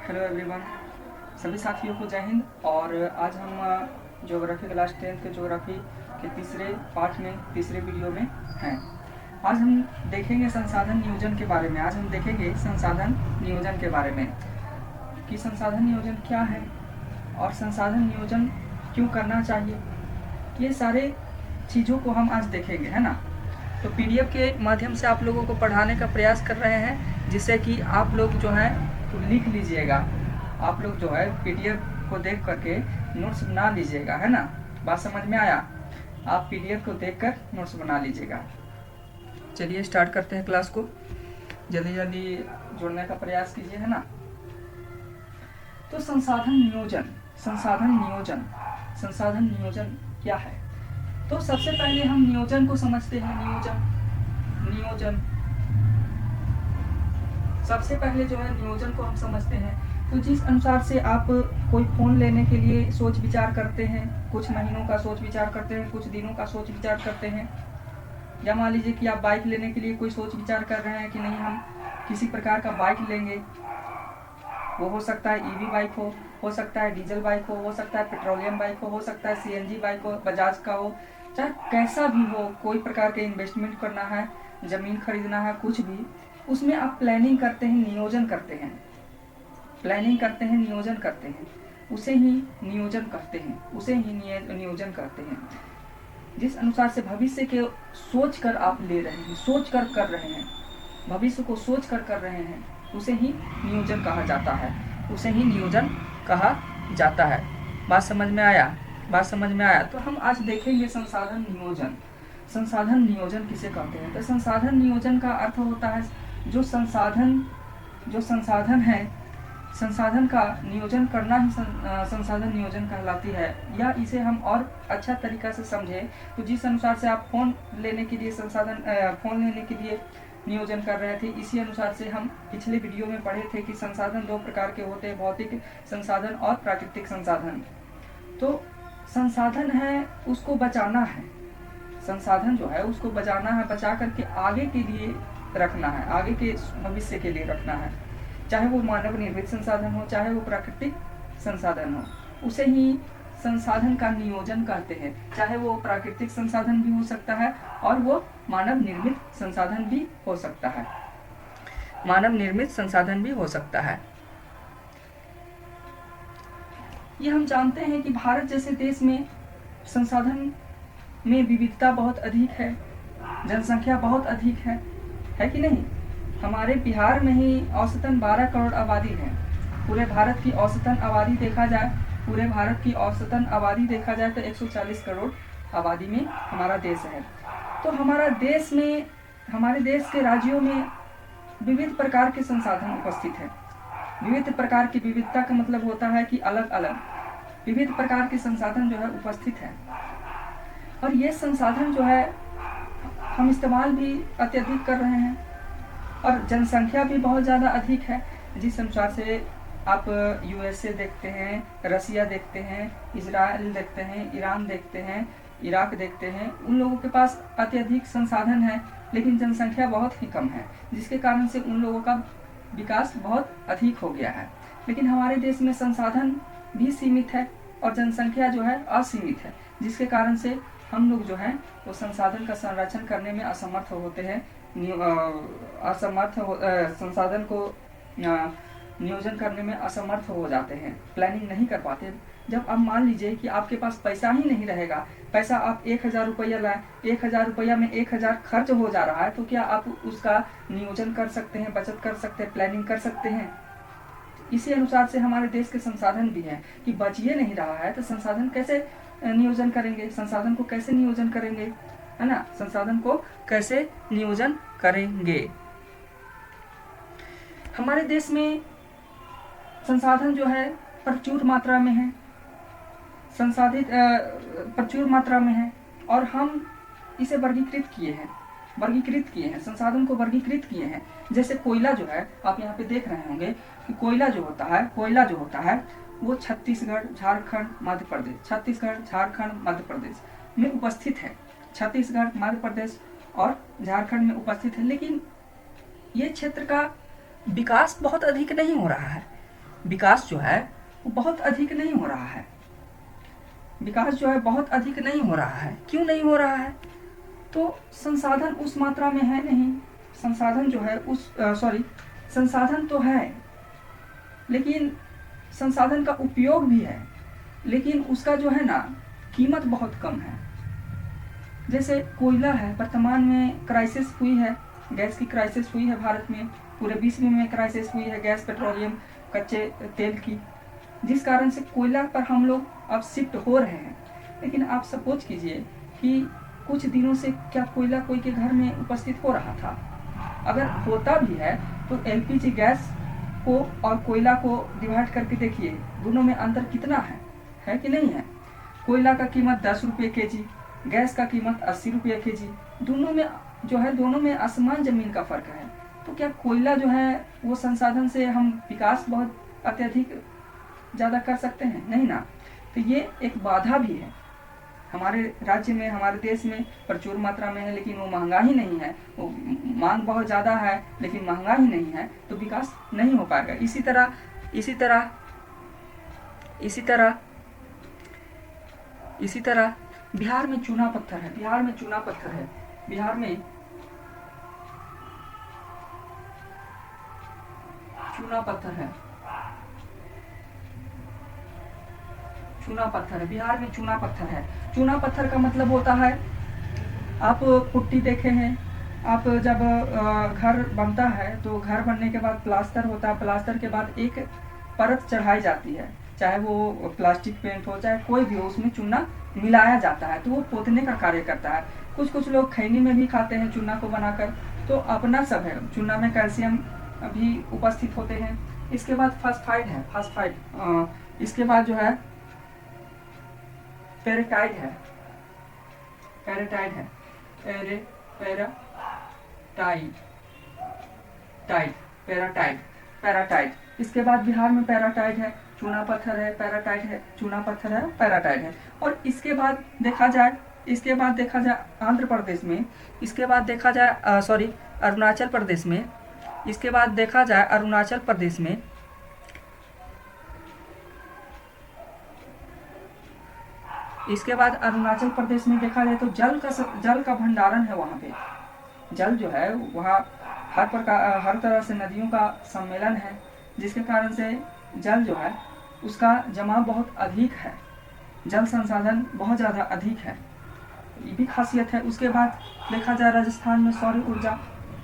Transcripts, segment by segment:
Hello everyone, सभी साथियों को जय हिंद। और आज हम ज्योग्राफी क्लास 10th के ज्योग्राफी के तीसरे पार्ट में तीसरे वीडियो में हैं। आज हम देखेंगे संसाधन नियोजन के बारे में। आज हम देखेंगे संसाधन नियोजन के बारे में कि संसाधन नियोजन क्या है और संसाधन नियोजन क्यों करना चाहिए। ये सारे चीज़ों को हम आज देखेंगे, है ना। तो पीडीएफ के माध्यम से आप लोगों को पढ़ाने का प्रयास कर रहे हैं, जिससे कि आप लोग जो है तो लिख लीजिएगा। आप लोग जो है पीडीएफ को देख करके नोट्स बना लीजिएगा, है ना। बात समझ में आया? आप पीडीएफ को देखकर नोट्स बना लीजिएगा। चलिए स्टार्ट करते हैं क्लास को। जल्दी जल्दी जुड़ने का प्रयास कीजिए, है ना। तो संसाधन नियोजन, संसाधन नियोजन, संसाधन नियोजन क्या है? तो सबसे पहले हम नियोजन को समझते हैं। नियोजन सबसे पहले जो है नियोजन को हम समझते हैं। तो जिस अनुसार से आप कोई फ़ोन लेने के लिए सोच विचार करते हैं, कुछ महीनों का सोच विचार करते हैं, कुछ दिनों का सोच विचार करते हैं, या मान लीजिए कि आप बाइक लेने के लिए कोई सोच विचार कर रहे हैं कि नहीं हम किसी प्रकार का बाइक लेंगे। वो हो सकता है ईवी बाइक हो सकता है डीजल बाइक हो सकता है पेट्रोलियम बाइक हो सकता है सीएनजी बाइक हो, बजाज का हो, चाहे कैसा भी हो, कोई प्रकार के इन्वेस्टमेंट करना है, ज़मीन खरीदना है, कुछ भी, उसमें आप प्लानिंग करते हैं, नियोजन करते हैं, प्लानिंग करते हैं, नियोजन करते हैं, उसे ही नियोजन कहते हैं, उसे ही नियोजन करते हैं। जिस अनुसार से भविष्य के सोच कर आप ले रहे हैं, सोच कर कर रहे हैं, भविष्य को सोच कर रहे हैं, उसे ही नियोजन कहा जाता है, उसे ही नियोजन कहा जाता है। बात समझ में आया? बात समझ में आया? तो हम आज देखेंगे संसाधन नियोजन। संसाधन नियोजन किसे कहते हैं? तो संसाधन नियोजन का अर्थ होता है जो संसाधन है, संसाधन का नियोजन करना ही संसाधन नियोजन कहलाती है। या इसे हम और अच्छा तरीका से समझें तो जिस अनुसार से आप फ़ोन लेने के लिए नियोजन कर रहे थे, इसी अनुसार से हम पिछले वीडियो में पढ़े थे कि संसाधन दो प्रकार के होते हैं, भौतिक संसाधन और प्राकृतिक संसाधन। तो संसाधन है उसको बचाना है, संसाधन जो है उसको बचाना है, बचा करके आगे के लिए रखना है, आगे के भविष्य के लिए रखना है। चाहे वो मानव निर्मित संसाधन हो, चाहे वो प्राकृतिक संसाधन हो, उसे ही संसाधन का नियोजन कहते हैं। चाहे वो प्राकृतिक संसाधन भी हो सकता है और वो मानव निर्मित संसाधन भी हो सकता है, मानव निर्मित संसाधन भी हो सकता है। ये हम जानते हैं कि भारत जैसे देश में संसाधन में विविधता बहुत अधिक है, जनसंख्या बहुत अधिक है कि नहीं। हमारे बिहार में ही औसतन 12 करोड़ आबादी है। पूरे भारत की औसतन आबादी देखा जाए, पूरे भारत की औसतन आबादी देखा जाए तो 140 करोड़ आबादी में हमारा देश है। तो हमारे देश के राज्यों में विविध प्रकार के संसाधन उपस्थित हैं। विविध प्रकार की विविधता का मतलब होता है कि अलग अलग विविध प्रकार के संसाधन जो है उपस्थित है। और ये संसाधन जो है हम इस्तेमाल भी अत्यधिक कर रहे हैं और जनसंख्या भी बहुत ज़्यादा अधिक है। जिस अनुसार से आप यूएसए देखते हैं, रसिया देखते हैं, इजराइल देखते हैं, ईरान देखते हैं, इराक देखते हैं, उन लोगों के पास अत्यधिक संसाधन है लेकिन जनसंख्या बहुत ही कम है, जिसके कारण से उन लोगों का विकास बहुत अधिक हो गया है। लेकिन हमारे देश में संसाधन भी सीमित है और जनसंख्या जो है असीमित है, जिसके कारण से हम लोग जो है वो संसाधन का संरक्षण करने में असमर्थ होते हैं, संसाधन को नियोजन करने में असमर्थ हो जाते हैं, प्लानिंग नहीं कर पाते। जब आप मान लीजिए कि आपके पास पैसा ही नहीं रहेगा, पैसा आप 1000 रुपया लाए, 1000 रुपया में 1000 खर्च हो जा रहा है, तो क्या आप उसका नियोजन कर सकते हैं, बचत कर सकते हैं, प्लानिंग कर सकते हैं? इसी अनुसार से हमारे देश के संसाधन भी हैं कि बचिए नहीं रहा है तो संसाधन कैसे नियोजन करेंगे, संसाधन को कैसे नियोजन करेंगे, है ना। संसाधन को कैसे नियोजन करेंगे? हमारे देश में संसाधन जो है प्रचुर मात्रा में है, प्रचुर मात्रा में है और हम इसे वर्गीकृत किए हैं, संसाधन को वर्गीकृत किए हैं। जैसे कोयला जो है, आप यहाँ पे देख रहे होंगे कि कोयला जो होता है वो छत्तीसगढ़, झारखंड, मध्य प्रदेश में उपस्थित है। छत्तीसगढ़, मध्य प्रदेश और झारखंड में उपस्थित है। लेकिन ये क्षेत्र का विकास बहुत अधिक नहीं हो रहा है। विकास जो है वो बहुत अधिक नहीं हो रहा है। विकास जो है बहुत अधिक नहीं हो रहा है। क्यों नहीं हो रहा है? तो संसाधन उस मात्रा में है नहीं। संसाधन जो है संसाधन तो है, लेकिन संसाधन का उपयोग भी है, लेकिन उसका जो है ना कीमत बहुत कम है। जैसे कोयला है, वर्तमान में क्राइसिस हुई है, गैस की क्राइसिस हुई है भारत में, पूरे विश्व में क्राइसिस हुई है गैस, पेट्रोलियम, कच्चे तेल की, जिस कारण से कोयला पर हम लोग अब शिफ्ट हो रहे हैं। लेकिन आप सपोज कीजिए कि कुछ दिनों से क्या कोयला कोई के घर में उपस्थित हो रहा था? अगर होता भी है तो एलपीजी गैस को और कोयला को डिवाइड करके देखिए, दोनों में अंतर कितना है कि नहीं है? कोयला का कीमत 10 रुपये के जी, गैस का कीमत 80 रुपये के जी। दोनों में आसमान जमीन का फर्क है। तो क्या कोयला जो है वो संसाधन से हम विकास बहुत अत्यधिक ज़्यादा कर सकते हैं? नहीं ना। तो ये एक बाधा भी है। हमारे राज्य में, हमारे देश में प्रचुर मात्रा में है, लेकिन वो महंगा ही नहीं है। वो मांग बहुत ज़्यादा है लेकिन महंगा ही नहीं है, तो विकास नहीं हो पाएगा। इसी तरह बिहार में चूना पत्थर है। बिहार में चूना पत्थर है बिहार में चूना पत्थर है। चूना पत्थर का मतलब होता है, आप पुट्टी देखे हैं, आप जब घर बनता है तो घर बनने के बाद प्लास्टर होता है, प्लास्टर के बाद एक परत चढ़ाई जाती है, चाहे वो प्लास्टिक पेंट हो चाहे कोई भी हो, उसमें चूना मिलाया जाता है, तो वो पोतने का कार्य करता है। कुछ लोग खैनी में भी खाते हैं चूना को बनाकर, तो अपना सब है। चूना में कैल्शियम भी उपस्थित होते हैं। इसके बाद फास्फाइड, इसके बाद जो है पैराटाइट। इसके बाद बिहार में पैराटाइट है, चूना पत्थर है, पैराटाइट है, चूना पत्थर है, पैराटाइट है। और इसके बाद देखा जाए आंध्र प्रदेश में, इसके बाद देखा जाए अरुणाचल प्रदेश में, इसके बाद देखा जाए अरुणाचल प्रदेश में देखा जाए तो जल का भंडारण है वहाँ पे। जल जो है वहाँ हर तरह से नदियों का सम्मेलन है, जिसके कारण से जल जो है उसका जमाव बहुत अधिक है, जल संसाधन बहुत ज़्यादा अधिक है, ये भी खासियत है। उसके बाद देखा जाए राजस्थान में सौर ऊर्जा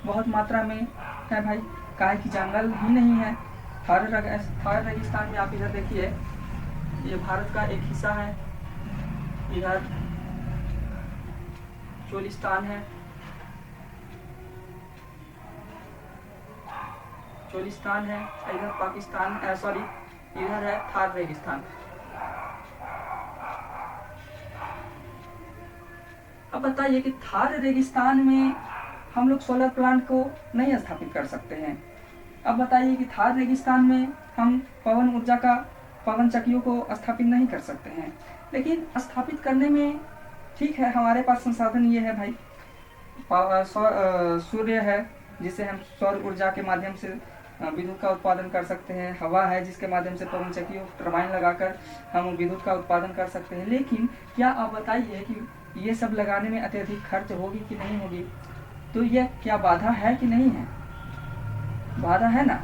बहुत मात्रा में है भाई, काहे की जंगल ही नहीं है। थार रेगिस्तान में आप इधर देखिए, ये भारत का एक हिस्सा है, इधर चोलिस्तान है, इधर पाकिस्तान, इधर है थार रेगिस्तान। अब बताइए कि थार रेगिस्तान में हम लोग सोलर प्लांट को नहीं स्थापित कर सकते हैं। अब बताइए कि थार रेगिस्तान में हम पवन चक्कियों को स्थापित नहीं कर सकते हैं। लेकिन स्थापित करने में ठीक है, हमारे पास संसाधन ये है भाई, सूर्य है जिससे हम सौर ऊर्जा के माध्यम से विद्युत का उत्पादन कर सकते हैं, हवा है जिसके माध्यम से पवन चक्कियों टरबाइन लगाकर हम विद्युत का उत्पादन कर सकते हैं। लेकिन क्या आप बताइए कि ये सब लगाने में अत्यधिक खर्च होगी कि नहीं होगी? तो यह क्या बाधा है कि नहीं है? बाधा है ना।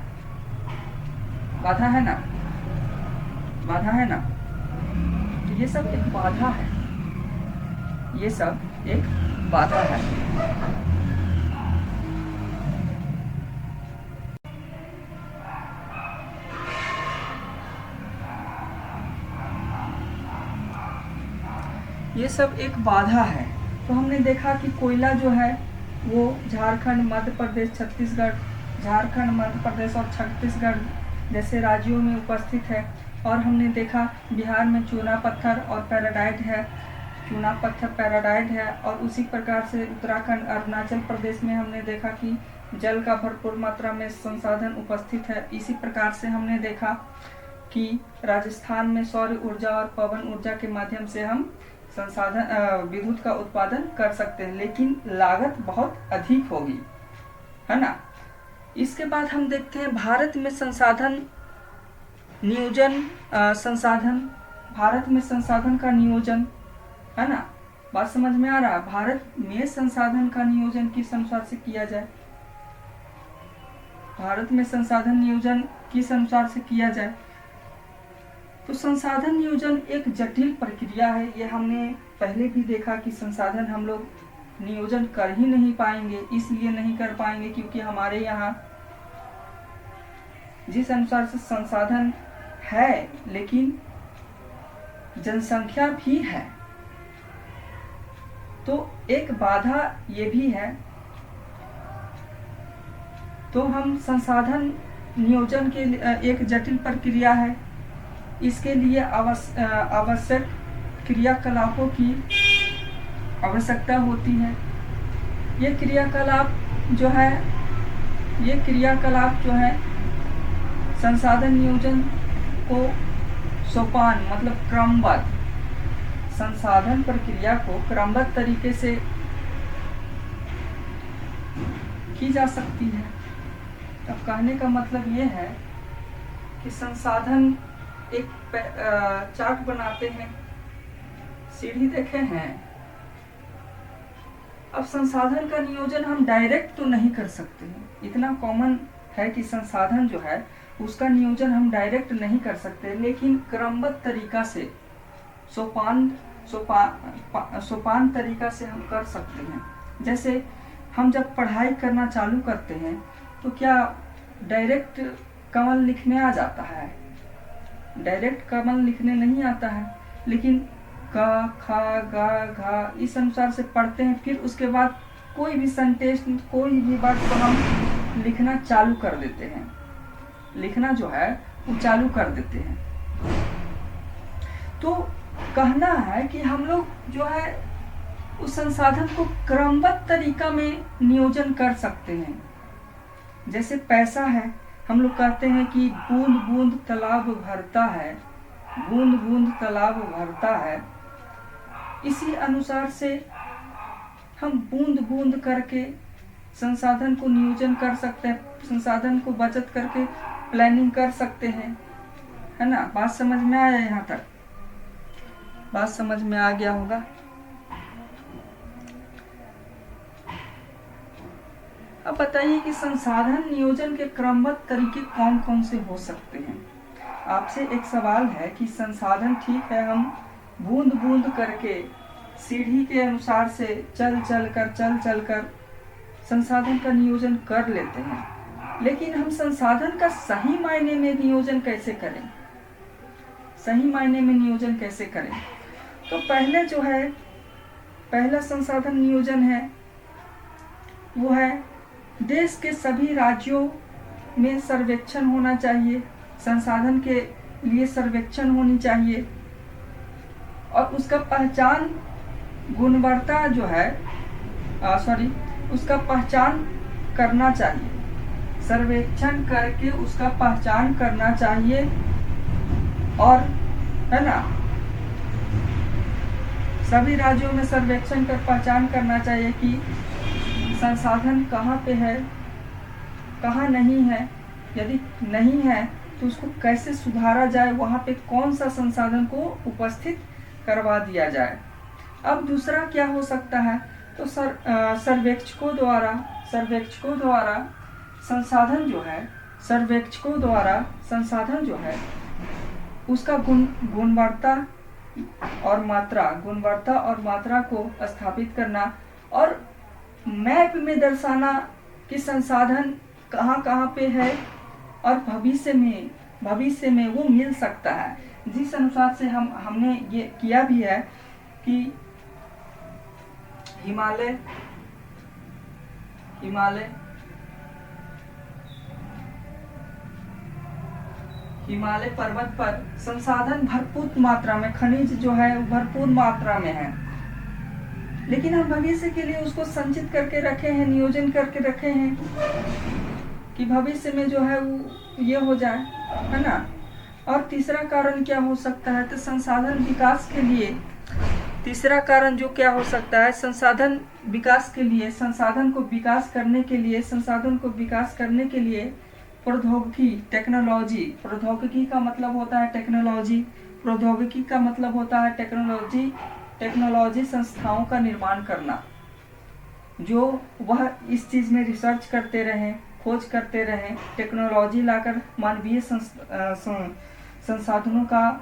तो ये सब एक बाधा है, ये सब एक बाधा है। तो हमने देखा कि कोयला जो है वो झारखंड, मध्य प्रदेश, और छत्तीसगढ़ जैसे राज्यों में उपस्थित है। और हमने देखा बिहार में चूना पत्थर और पैराडाइट है, और उसी प्रकार से उत्तराखंड, अरुणाचल प्रदेश में हमने देखा कि जल का भरपूर मात्रा में संसाधन उपस्थित है। इसी प्रकार से हमने देखा कि राजस्थान में सौर ऊर्जा और पवन ऊर्जा के माध्यम से हम विद्युत का उत्पादन कर सकते हैं, लेकिन लागत बहुत अधिक होगी, है ना। इसके बाद हम देखते हैं भारत में संसाधन नियोजन संसाधन, भारत में संसाधन का नियोजन, है ना, बात समझ में आ रहा है। भारत में संसाधन का नियोजन किस अनुसार से किया जाए, भारत में संसाधन नियोजन किस अनुसार से किया जाए। तो संसाधन नियोजन एक जटिल प्रक्रिया है। ये हमने पहले भी देखा कि संसाधन हम लोग नियोजन कर ही नहीं पाएंगे। इसलिए नहीं कर पाएंगे क्योंकि हमारे यहाँ जिस अनुसार से संसाधन है लेकिन जनसंख्या भी है, तो एक बाधा ये भी है। तो हम संसाधन नियोजन के एक जटिल प्रक्रिया है। इसके लिए आवश्यक क्रियाकलापों की आवश्यकता होती है। ये क्रियाकलाप जो है संसाधन नियोजन को सोपान मतलब क्रमबद्ध, संसाधन प्रक्रिया को क्रमबद्ध तरीके से की जा सकती है। अब कहने का मतलब ये है कि संसाधन एक चार्ट बनाते हैं, सीढ़ी देखे हैं। अब संसाधन का नियोजन हम डायरेक्ट तो नहीं कर सकते हैं, इतना कॉमन है कि संसाधन जो है उसका नियोजन हम डायरेक्ट नहीं कर सकते, लेकिन क्रमबद्ध तरीका से सोपान तरीका से हम कर सकते हैं। जैसे हम जब पढ़ाई करना चालू करते हैं तो क्या डायरेक्ट कमल लिखने आ जाता है? डायरेक्ट कमल लिखने नहीं आता है, लेकिन क ख ग घ इस अनुसार से पढ़ते हैं। फिर उसके बाद कोई भी सेंटेंस, कोई भी वर्ड को हम लिखना चालू कर देते हैं, लिखना जो है वो चालू कर देते हैं। तो कहना है कि हम लोग जो है उस संसाधन को क्रमबद्ध तरीका में नियोजन कर सकते हैं। जैसे पैसा है, हम लोग कहते हैं कि बूंद बूंद तालाब भरता है, बूंद बूंद तालाब भरता है। इसी अनुसार से हम बूंद बूंद करके संसाधन को नियोजन कर सकते हैं, संसाधन को बचत करके प्लानिंग कर सकते हैं, है ना। बात समझ में आया? यहाँ तक बात समझ में आ गया होगा। अब बताइए कि संसाधन नियोजन के क्रमबद्ध तरीके कौन कौन से हो सकते हैं। आपसे एक सवाल है कि संसाधन, ठीक है, हम बूंद बूंद करके सीढ़ी के अनुसार से चल चल कर संसाधन का नियोजन कर लेते हैं, लेकिन हम संसाधन का सही मायने में नियोजन कैसे करें, सही मायने में नियोजन कैसे करें। तो पहले जो है, पहला संसाधन नियोजन है वो है देश के सभी राज्यों में सर्वेक्षण होना चाहिए, संसाधन के लिए सर्वेक्षण होनी चाहिए और उसका पहचान गुणवत्ता जो है उसका पहचान करना चाहिए, सर्वेक्षण करके उसका पहचान करना चाहिए। और है ना, सभी राज्यों में सर्वेक्षण कर पहचान करना चाहिए कि संसाधन कहाँ पे है, कहाँ नहीं है। यदि नहीं है तो उसको कैसे सुधारा जाए, वहाँ पे कौन सा संसाधन को उपस्थित करवा दिया जाए। अब दूसरा क्या हो सकता है, तो सर्वेक्षकों द्वारा संसाधन जो है उसका गुणवत्ता और मात्रा को स्थापित करना और मैप में दर्शाना कि संसाधन कहाँ कहाँ पे है और भविष्य में वो मिल सकता है। जिस अनुसार से हमने ये किया भी है कि हिमालय पर्वत पर संसाधन भरपूर मात्रा में, खनिज जो है भरपूर मात्रा में है, लेकिन हम भविष्य के लिए उसको संचित करके रखे हैं, नियोजन करके रखे हैं कि भविष्य में जो है वो ये हो जाए, है ना। और तीसरा कारण क्या हो सकता है, तो संसाधन विकास के लिए, तीसरा कारण जो क्या हो सकता है, संसाधन विकास के लिए, संसाधन को विकास करने के लिए प्रौद्योगिकी, टेक्नोलॉजी। प्रौद्योगिकी का मतलब होता है टेक्नोलॉजी, प्रौद्योगिकी का मतलब होता है टेक्नोलॉजी। टेक्नोलॉजी संस्थाओं का निर्माण करना, जो वह इस चीज़ में रिसर्च करते रहें, खोज करते रहें, टेक्नोलॉजी लाकर मानवीय संसाधनों का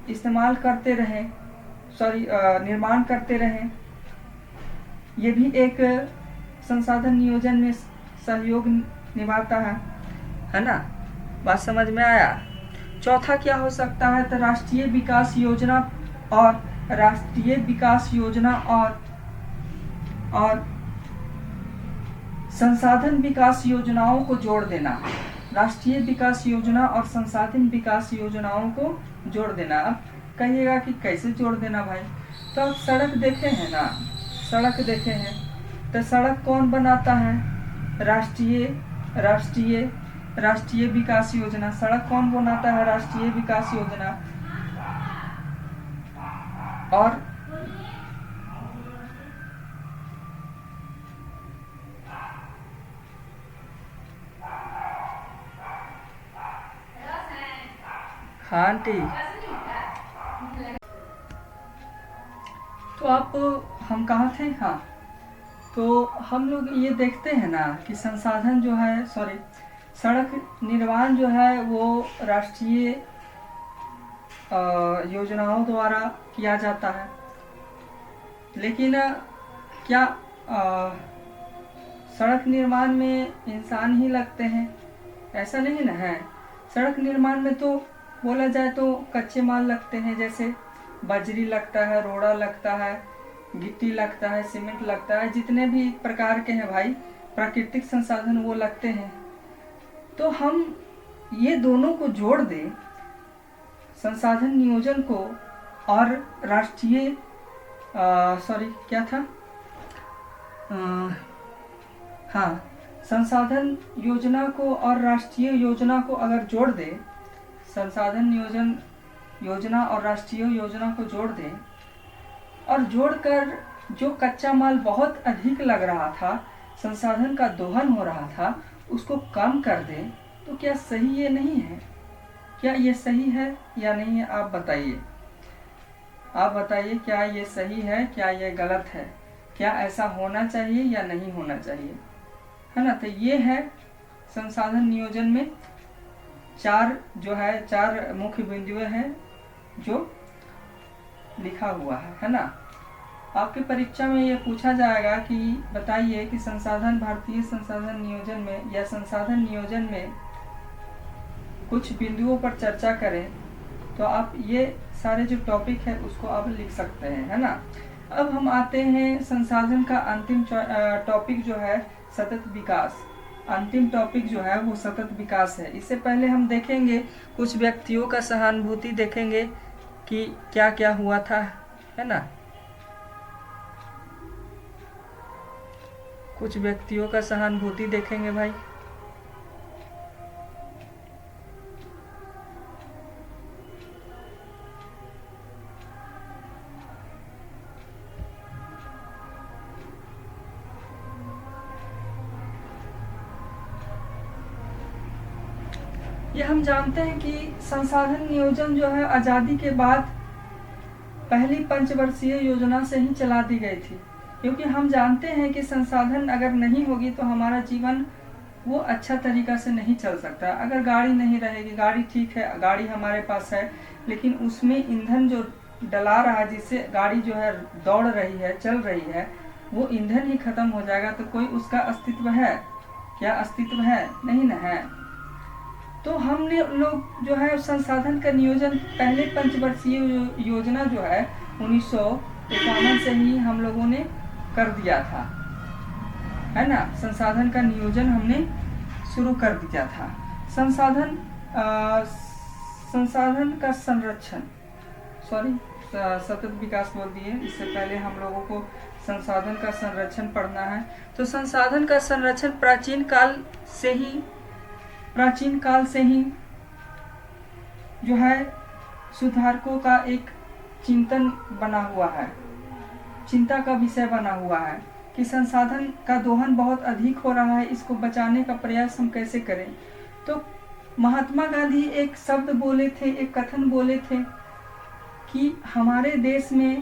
इस्तेमाल करते रहें, निर्माण करते रहें। ये भी एक संसाधन नियोजन में सहयोग निभाता है ना। बात समझ में आया। चौथा क्या हो सकता है, तो राष्ट्रीय विकास योजना और राष्ट्रीय विकास योजना और संसाधन विकास योजनाओं को जोड़ देना। राष्ट्रीय विकास योजना और संसाधन विकास योजनाओं को जोड़ देना। अब कहिएगा कि कैसे जोड़ देना भाई, तो आप सड़क देखे हैं ना, सड़क देखे हैं, तो सड़क कौन बनाता है, राष्ट्रीय विकास योजना। सड़क कौन बनाता है, राष्ट्रीय विकास योजना। और हाँ आंटी, तो आप हम कहाँ थे, हाँ, तो हम लोग ये देखते हैं ना कि संसाधन जो है, सड़क निर्माण जो है वो राष्ट्रीय योजनाओं द्वारा किया जाता है। लेकिन क्या सड़क निर्माण में इंसान ही लगते हैं, ऐसा नहीं ना है। सड़क निर्माण में तो बोला जाए तो कच्चे माल लगते हैं, जैसे बजरी लगता है, रोड़ा लगता है, गिट्टी लगता है, सीमेंट लगता है, जितने भी प्रकार के हैं भाई प्राकृतिक संसाधन वो लगते हैं। तो हम ये दोनों को जोड़ दें, संसाधन नियोजन को और राष्ट्रीय क्या था, हाँ, संसाधन योजना को और राष्ट्रीय योजना को अगर जोड़ दे, संसाधन नियोजन योजना और राष्ट्रीय योजना को जोड़ दें और जोड़कर जो कच्चा माल बहुत अधिक लग रहा था, संसाधन का दोहन हो रहा था, उसको कम कर दें, तो क्या सही ये नहीं है? क्या ये सही है या नहीं है? आप बताइए, आप बताइए, क्या ये सही है, क्या ये गलत है, क्या ऐसा होना चाहिए या नहीं होना चाहिए, है ना। तो ये है संसाधन नियोजन में चार मुख्य बिंदुएं हैं जो लिखा हुआ है ना। आपके परीक्षा में ये पूछा जाएगा कि बताइए कि भारतीय संसाधन नियोजन में या संसाधन नियोजन में कुछ बिंदुओं पर चर्चा करें, तो आप ये सारे जो टॉपिक है उसको आप लिख सकते हैं, है ना। अब हम आते हैं संसाधन का अंतिम टॉपिक जो है सतत विकास। अंतिम टॉपिक जो है वो सतत विकास है। इससे पहले हम देखेंगे कुछ व्यक्तियों का सहानुभूति देखेंगे कि क्या क्या हुआ था, है ना। कुछ व्यक्तियों का सहानुभूति देखेंगे भाई। ये हम जानते हैं कि संसाधन नियोजन जो है आज़ादी के बाद पहली पंचवर्षीय योजना से ही चला दी गई थी, क्योंकि हम जानते हैं कि संसाधन अगर नहीं होगी तो हमारा जीवन वो अच्छा तरीका से नहीं चल सकता। अगर गाड़ी नहीं रहेगी, गाड़ी ठीक है, गाड़ी हमारे पास है, लेकिन उसमें ईंधन जो डला रहा है, जिससे गाड़ी जो है दौड़ रही है, चल रही है, वो ईंधन ही खत्म हो जाएगा तो कोई उसका अस्तित्व है क्या? अस्तित्व है नहीं ना है। तो हमने लोग जो है संसाधन का नियोजन पहले पंचवर्षीय योजना जो है 1951 से ही हम लोगों ने कर दिया था, है ना। संसाधन का नियोजन हमने शुरू कर दिया था। संसाधन का संरक्षण, सतत विकास बोल दिए, इससे पहले हम लोगों को संसाधन का संरक्षण पढ़ना है। तो संसाधन का संरक्षण प्राचीन काल से ही जो है सुधारकों का एक चिंतन बना हुआ है, चिंता का विषय बना हुआ है कि संसाधन का दोहन बहुत अधिक हो रहा है, इसको बचाने का प्रयास हम कैसे करें। महात्मा गांधी एक शब्द बोले थे, एक कथन बोले थे कि हमारे देश में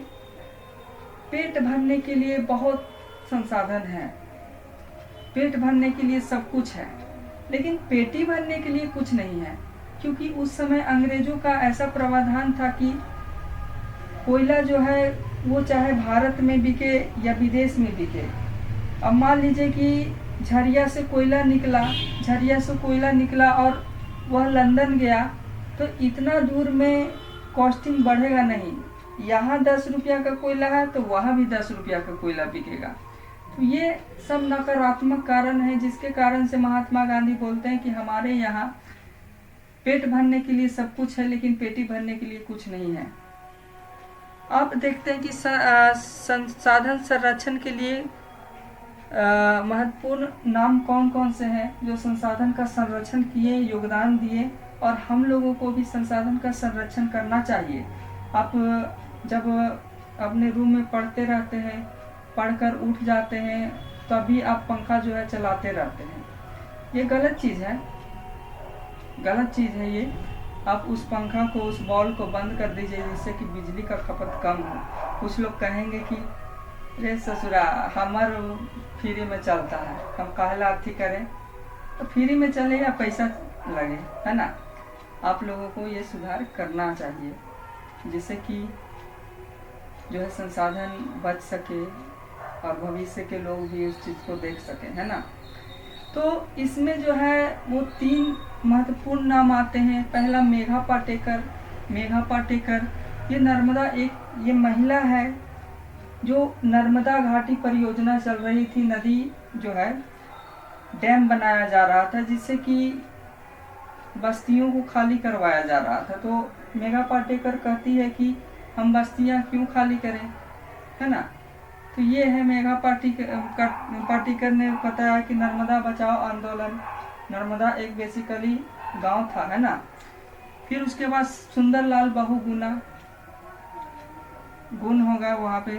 पेट भरने के लिए बहुत संसाधन है, पेट भरने के लिए सब कुछ है, लेकिन पेटी भरने के लिए कुछ नहीं है। क्योंकि उस समय अंग्रेजों का ऐसा प्रावधान था कि कोयला जो है वो चाहे भारत में बिके या विदेश में बिके। अब मान लीजिए कि झरिया से कोयला निकला और वह लंदन गया, तो इतना दूर में कॉस्टिंग बढ़ेगा नहीं। यहाँ 10 रुपया का कोयला है तो वहाँ भी 10 रुपया का कोयला बिकेगा। तो ये सब नकारात्मक कारण है, जिसके कारण से महात्मा गांधी बोलते हैं कि हमारे यहाँ पेट भरने के लिए सब कुछ है, लेकिन पेटी भरने के लिए कुछ नहीं है। आप देखते हैं कि संसाधन संरक्षण के लिए महत्वपूर्ण नाम कौन कौन से हैं जो संसाधन का संरक्षण किए, योगदान दिए, और हम लोगों को भी संसाधन का संरक्षण करना चाहिए। आप जब अपने रूम में पढ़ते रहते हैं, पढ़कर उठ जाते हैं, तभी आप पंखा जो है चलाते रहते हैं, ये गलत चीज़ है, गलत चीज़ है ये। आप उस पंखा को, उस बॉल को बंद कर दीजिए जिससे कि बिजली का खपत कम हो। कुछ लोग कहेंगे कि रे ससुरा हमार फ्री में चलता है, हम काहला अथी करें, तो फ्री में चले या पैसा लगे, है ना। आप लोगों को ये सुधार करना चाहिए जिससे कि जो है संसाधन बच सके और भविष्य के लोग भी उस चीज़ को देख सकें, है ना। तो इसमें जो है वो 3 महत्वपूर्ण नाम आते हैं। पहला मेघा पाटेकर, ये नर्मदा ये महिला है जो नर्मदा घाटी परियोजना चल रही थी, नदी जो है डैम बनाया जा रहा था जिससे कि बस्तियों को खाली करवाया जा रहा था। तो मेघा पाटेकर कहती है कि हम बस्तियां क्यों खाली करें, है ना। तो ये है मेघा पाटेकर ने बताया कि नर्मदा बचाओ आंदोलन, नर्मदा एक बेसिकली गांव था, है ना। फिर उसके बाद सुंदरलाल बहुगुणा, गुण होगा वहाँ पे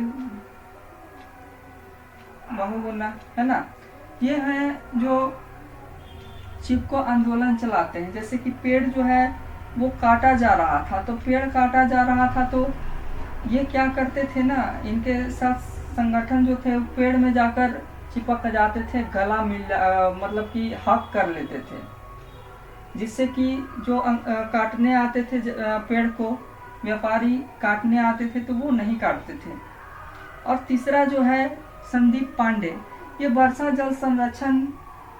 बहुगुणा, है ना। ये है जो चिपको आंदोलन चलाते हैं। जैसे कि पेड़ जो है वो काटा जा रहा था, तो पेड़ काटा जा रहा था तो ये क्या करते थे ना, इनके साथ संगठन जो थे पेड़ में जाकर चिपक जाते थे, गला मतलब कि हक कर लेते थे, जिससे कि जो काटने आते थे पेड़ को, व्यापारी काटने आते थे तो वो नहीं काटते थे। और तीसरा जो है संदीप पांडे, ये वर्षा जल संरक्षण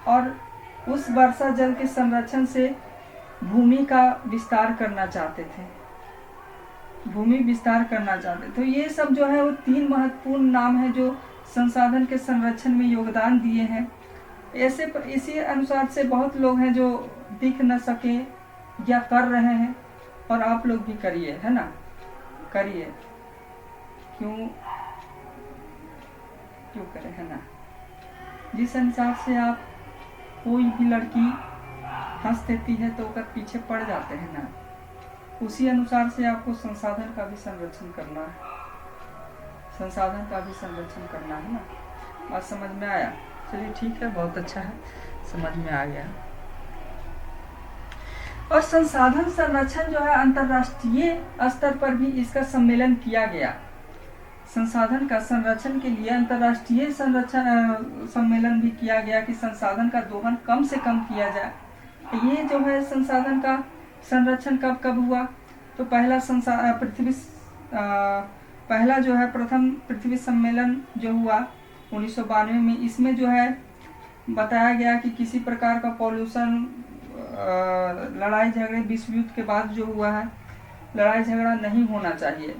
और उस वर्षा जल के संरक्षण से भूमि का विस्तार करना चाहते थे, भूमि विस्तार करना चाहते। तो ये सब जो है वो 3 महत्वपूर्ण नाम है जो संसाधन के संरक्षण में योगदान दिए हैं। ऐसे इसी अनुसार से बहुत लोग हैं जो दिख न सके या कर रहे हैं, और आप लोग भी करिए, है ना, करिए, क्यों करें, है ना। जिस अनुसार से आप कोई भी लड़की हंस देती है तो ओकर पीछे पड़ जाते हैं ना, उसी अनुसार से आपको संसाधन का भी संरक्षण करना है, संसाधन का भी संरक्षण करना है ना। बात समझ में आया? चलिए ठीक है, बहुत अच्छा है, समझ में आ गया। और संसाधन संरक्षण जो है अंतर्राष्ट्रीय स्तर पर भी इसका सम्मेलन किया गया। संसाधन का संरक्षण के लिए अंतर्राष्ट्रीय सम्मेलन भी किया गया कि संसाधन का दोहन कम से कम किया जाए। ये जो है संसाधन का संरक्षण कब हुआ, तो पहला जो है प्रथम पृथ्वी सम्मेलन जो हुआ 1992 में, इसमें जो है बताया गया कि किसी प्रकार का पॉल्यूशन, लड़ाई झगड़े विश्व युद्ध के बाद जो हुआ है, लड़ाई झगड़ा नहीं होना चाहिए,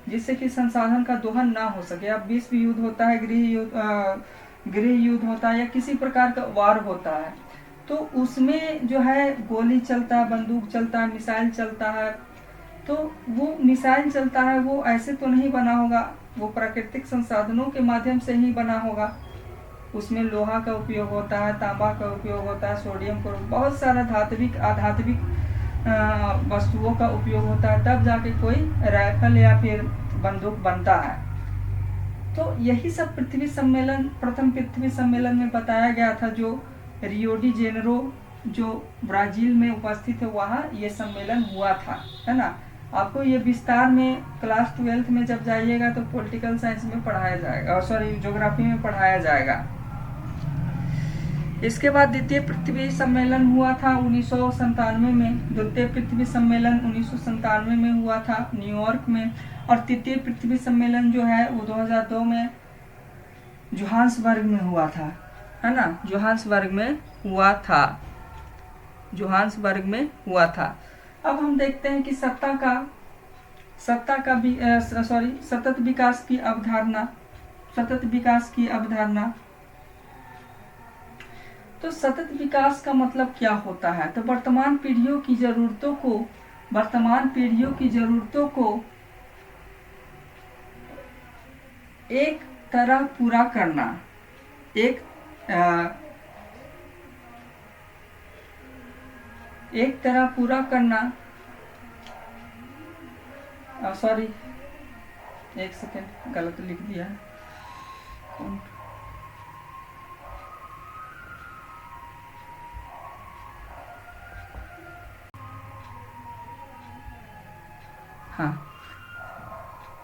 जिससे कि संसाधन का दोहन ना हो सके। अब विश्व युद्ध होता है, गृह युद्ध होता है, या किसी प्रकार का वार होता है, तो उसमें जो है गोली चलता है, बंदूक चलता है, मिसाइल चलता है। तो वो मिसाइल चलता है वो ऐसे तो नहीं बना होगा, वो प्राकृतिक संसाधनों के माध्यम से ही बना होगा। उसमें लोहा का उपयोग होता है, तांबा का उपयोग होता है, सोडियम का, बहुत सारा धात्विक आधात्विक वस्तुओं का उपयोग होता है, तब जाके कोई राइफल या फिर बंदूक बनता है। तो यही सब प्रथम पृथ्वी सम्मेलन में बताया गया था, जो रियो डी जेनेरो जो ब्राज़ील में उपस्थित है वहाँ ये सम्मेलन हुआ था, है ना। आपको ये विस्तार में क्लास 12th में जब जाइएगा तो पॉलिटिकल साइंस में पढ़ाया जाएगा, और सॉरी ज्योग्राफी में पढ़ाया जाएगा। इसके बाद द्वितीय पृथ्वी सम्मेलन हुआ था 1997 में। द्वितीय पृथ्वी सम्मेलन 1997 में हुआ था न्यूयॉर्क में। और तृतीय पृथ्वी सम्मेलन जो है वो 2002 में जोहान्सबर्ग में हुआ था, है ना। जोहान्सबर्ग में हुआ था, जोहान्सबर्ग में हुआ था। अब हम देखते हैं कि सतत विकास की अवधारणा, सतत विकास की अवधारणा। तो सतत विकास का मतलब क्या होता है? तो वर्तमान पीढ़ियों की जरूरतों को एक तरह पूरा करना, एक तरह पूरा करना, सॉरी एक सेकेंड गलत लिख दिया है। हाँ,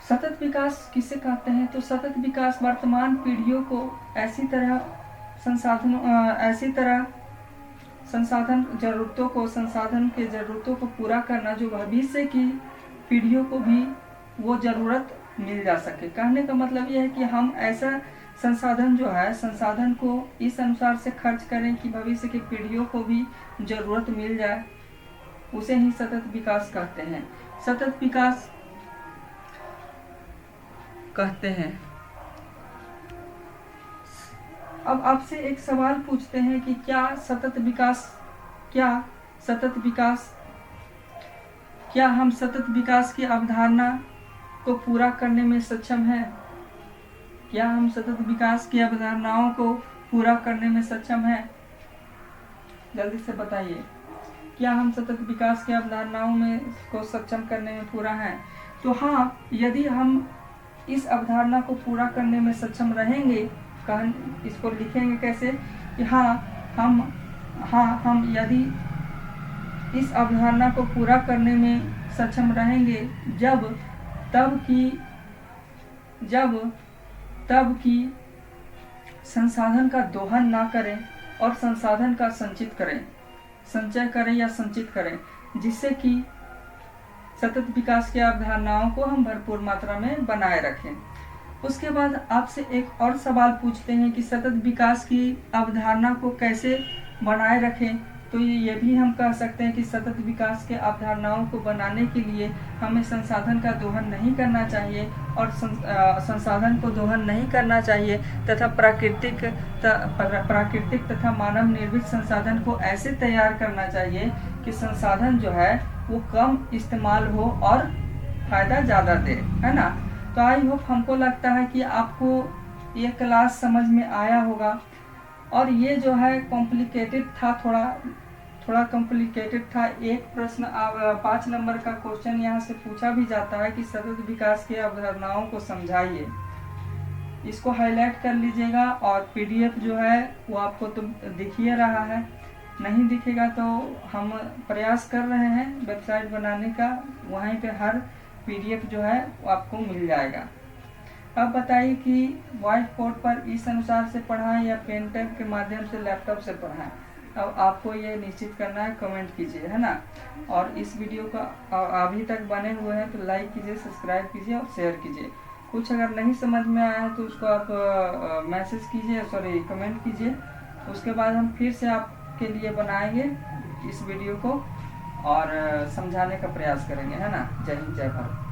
सतत विकास किसे कहते हैं? तो सतत विकास वर्तमान पीढ़ियों को ऐसी तरह संसाधन के जरूरतों को पूरा करना जो भविष्य की पीढ़ियों को भी वो जरूरत मिल जा सके। कहने का मतलब यह है कि हम ऐसा संसाधन को इस अनुसार से खर्च करें कि भविष्य की पीढ़ियों को भी जरूरत मिल जाए, उसे ही सतत विकास कहते हैं। सतत विकास कहते हैं। अब आपसे एक सवाल पूछते हैं कि क्या हम सतत विकास की अवधारणा को पूरा करने में सक्षम हैं? क्या हम सतत विकास की अवधारणाओं को पूरा करने में सक्षम हैं? जल्दी से बताइए, क्या हम सतत विकास की अवधारणाओं में को सक्षम करने में पूरा हैं? तो हाँ, यदि हम इस अवधारणा को पूरा करने में सक्षम रहेंगे, इसको लिखेंगे कैसे कि हम यदि इस अवधारणा को पूरा करने में सक्षम रहेंगे तब कि संसाधन का दोहन ना करें और संसाधन का संचय करें या संचित करें, जिससे कि सतत विकास की अवधारणाओं को हम भरपूर मात्रा में बनाए रखें। उसके बाद आपसे एक और सवाल पूछते हैं कि सतत विकास की अवधारणा को कैसे बनाए रखें। तो ये भी हम कह सकते हैं कि सतत विकास के अवधारणाओं को बनाने के लिए हमें संसाधन का दोहन नहीं करना चाहिए और संसाधन को दोहन नहीं करना चाहिए तथा प्राकृतिक तथा मानव निर्मित संसाधन को ऐसे तैयार करना चाहिए कि संसाधन जो है वो कम इस्तेमाल हो और फायदा ज़्यादा दे, है ना। तो आई होप, हमको लगता है कि आपको ये क्लास समझ में आया होगा। और ये जो है कॉम्प्लिकेटेड था, थोड़ा कॉम्प्लिकेटेड था। एक प्रश्न 5 नंबर का क्वेश्चन यहाँ से पूछा भी जाता है कि सतत विकास की अवधारणाओं को समझाइए। इसको हाईलाइट कर लीजिएगा और पीडीएफ जो है वो आपको तो दिख ही रहा है, नहीं दिखेगा तो हम प्रयास कर रहे हैं वेबसाइट बनाने का, वहीं पे हर पीडीएफ जो है वो आपको मिल जाएगा। अब बताइए कि व्हाइट बोर्ड पर इस अनुसार से पढ़ाएं या पेन टैब के माध्यम से लैपटॉप से पढ़ाएं। अब आपको ये निश्चित करना है, कमेंट कीजिए, है ना। और इस वीडियो का अभी तक बने हुए हैं तो लाइक कीजिए, सब्सक्राइब कीजिए और शेयर कीजिए। कुछ अगर नहीं समझ में आया है तो उसको आप मैसेज कीजिए, सॉरी कमेंट कीजिए। उसके बाद हम फिर से आपके लिए बनाएंगे इस वीडियो को और समझाने का प्रयास करेंगे, है ना। जय हिंद, जय भारत।